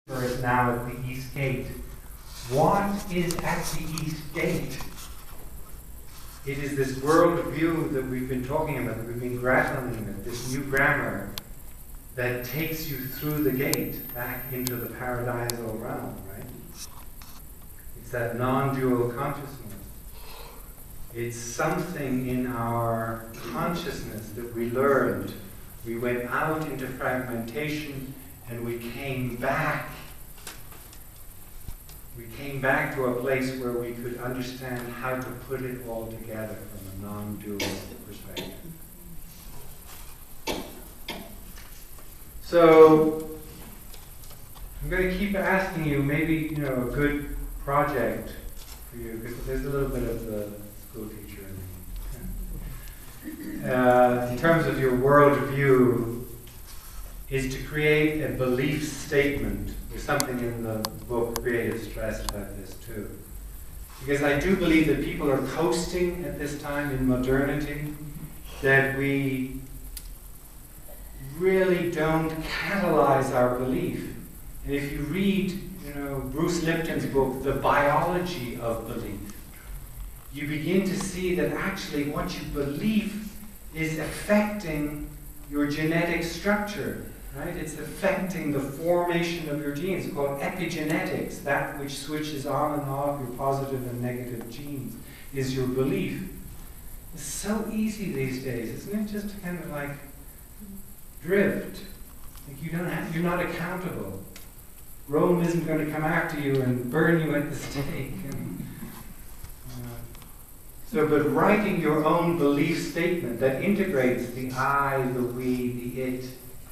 is now at the East Gate. What is at the East Gate? It is this world view that we've been talking about, that we've been grappling with, this new grammar that takes you through the gate back into the paradisal realm, right? It's that non-dual consciousness. It's something in our consciousness that we learned. We went out into fragmentation and we came back. We came back to a place where we could understand how to put it all together from a non-dual perspective. So, I'm going to keep asking you, maybe, a good project for you, because there's a little bit of the school teacher in me. In terms of your worldview, is to create a belief statement. There's something in the book Creative Stress about this too. Because I do believe that people are coasting at this time in modernity, that we really don't catalyze our belief. And if you read, Bruce Lipton's book, The Biology of Belief, you begin to see that actually what you believe is affecting your genetic structure, right? It's affecting the formation of your genes. It's called epigenetics. That which switches on and off your positive and negative genes is your belief. It's so easy these days, isn't it? Just to kind of like drift. Like you're not accountable. Rome isn't going to come after you and burn you at the stake. But writing your own belief statement that integrates the I, the we, the it,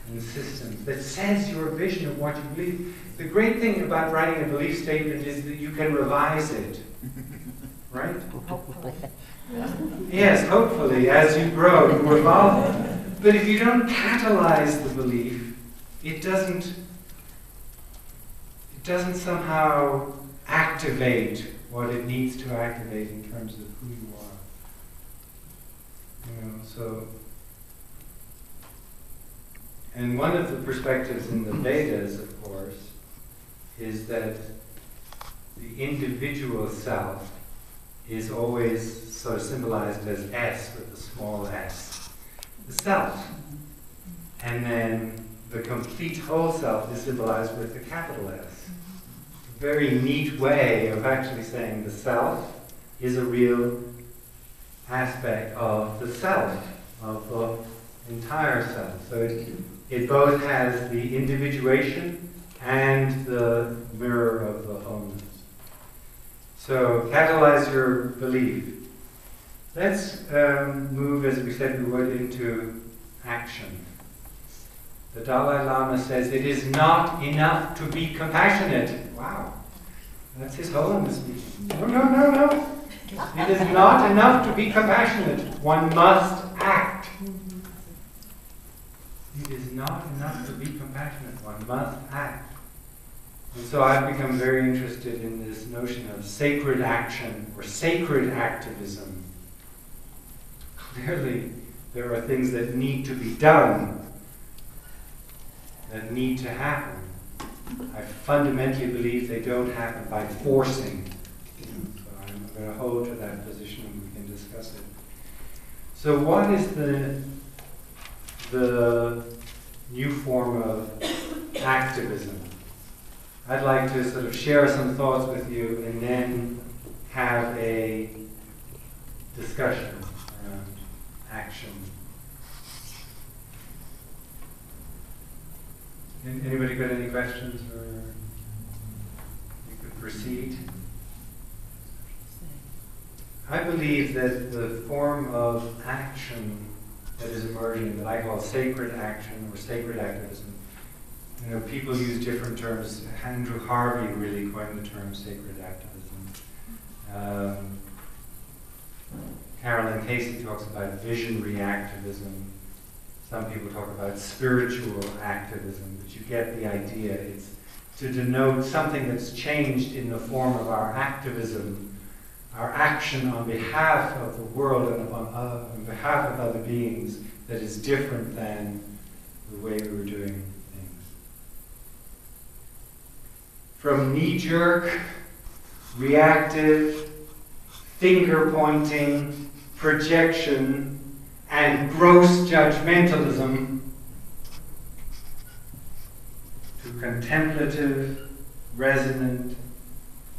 and systems, that says your vision of what you believe. The great thing about writing a belief statement is that you can revise it. Right? Hopefully. Yes, hopefully, as you grow, you evolve. But if you don't catalyze the belief, it doesn't somehow activate what it needs to activate in terms of who you are. And one of the perspectives in the Vedas, of course, is that the individual self is always sort of symbolized as S with a small s. The self. And then the complete whole self is symbolized with the capital S. A very neat way of actually saying the self is a real aspect of the self, of the entire self. So it both has the individuation and the mirror of the wholeness. So catalyze your belief. Let's move, as we said we would, into action. The Dalai Lama says it is not enough to be compassionate. Wow, that's His Holiness speaking. No. It is not enough to be compassionate. One must act. It is not enough to be compassionate. One must act. And so I've become very interested in this notion of sacred action or sacred activism. Clearly, there are things that need to be done, that need to happen. I fundamentally believe they don't happen by forcing. I'm going to hold to that position and we can discuss it. So what is the new form of activism? I'd like to sort of share some thoughts with you and then have a discussion around action. Anybody got any questions, or you could proceed? I believe that the form of action that is emerging, that I call sacred action or sacred activism, people use different terms. Andrew Harvey really coined the term sacred activism. Carolyn Casey talks about visionary activism. Some people talk about spiritual activism, but you get the idea. It's to denote something that's changed in the form of our activism, our action on behalf of the world and on behalf of other beings that is different than the way we were doing things. from knee-jerk, reactive, finger-pointing, projection, and gross judgmentalism to contemplative, resonant,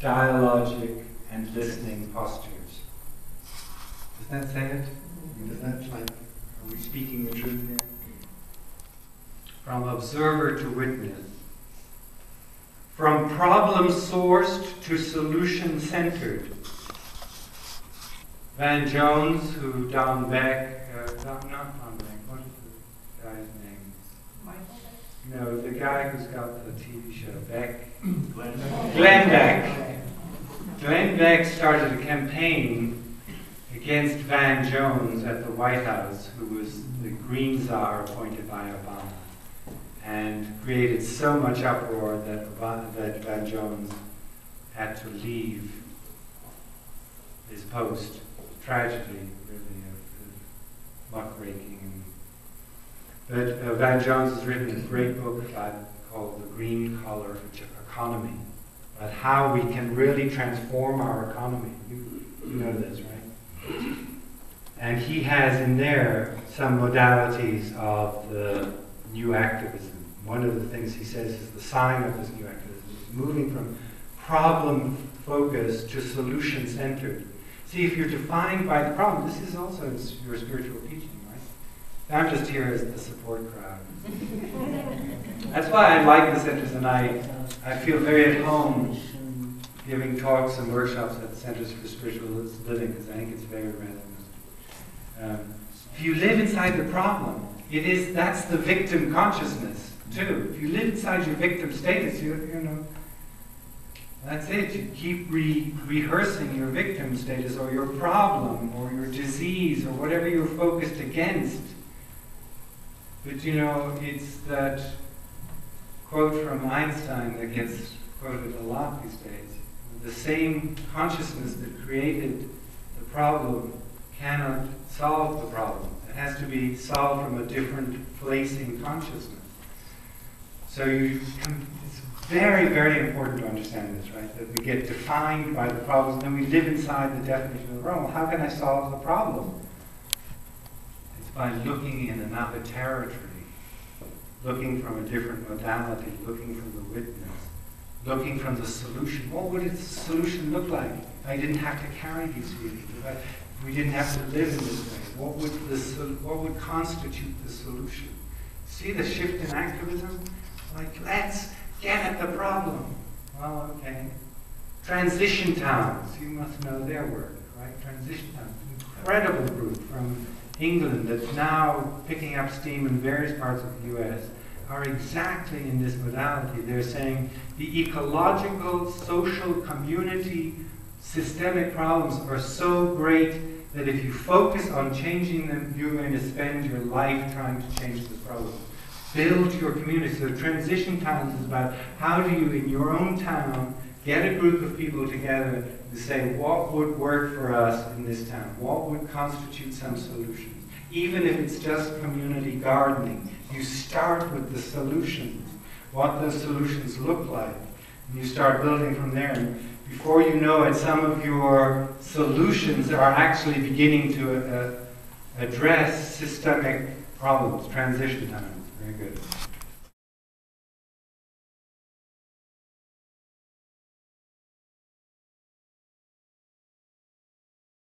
dialogic, and listening postures. Does that say it? Does that, like, are we speaking the truth here? From observer to witness. From problem-sourced to solution-centered. Van Jones, who Don Beck, not Don Beck, what is the guy's name? Michael Beck? No, the guy who's got the TV show, Beck. Glenn Beck. Glenn Beck started a campaign against Van Jones at the White House, who was the Green Czar appointed by Obama, and created so much uproar that Van Jones had to leave his post. Tragedy, really, of muckraking. But Van Jones has written a great book called The Green Collar Economy, about how we can really transform our economy. You know this, right? And he has in there some modalities of the new activism. One of the things he says is the sign of this new activism is moving from problem-focused to solution-centered. See, if you're defined by the problem, this is also your spiritual teaching, right? I'm just here as the support crowd. That's why I like the centers, and I feel very at home giving talks and workshops at the Centers for Spiritual Living, because I think it's very resonant. If you live inside the problem, that's the victim consciousness too. If you live inside your victim status, you know, that's it. You keep rehearsing your victim status or your problem or your disease or whatever you're focused against. But you know, it's that quote from Einstein that gets quoted a lot these days. The same consciousness that created the problem cannot solve the problem. It has to be solved from a different place in consciousness. So it's very, very important to understand this, right? That we get defined by the problems, and we live inside the definition of the problem. How can I solve the problem? It's by looking in another territory, looking from a different modality, looking from the witness, looking from the solution. What would the solution look like if I didn't have to carry these feelings? If we didn't have to live in this way? What would constitute the solution? See the shift in activism? Like, let's get at the problem. Well, okay. Transition towns, you must know their work, right? Transition towns, incredible group from England that's now picking up steam in various parts of the US, are exactly in this modality. They're saying the ecological, social, community, systemic problems are so great that if you focus on changing them, you're going to spend your life trying to change the problem. Build your community. So transition towns is about how do you, in your own town, get a group of people together to say what would work for us in this town, what would constitute some solutions. Even if it's just community gardening, you start with the solutions, what those solutions look like, and you start building from there. And before you know it, some of your solutions are actually beginning to address systemic problems, transition times. Very good.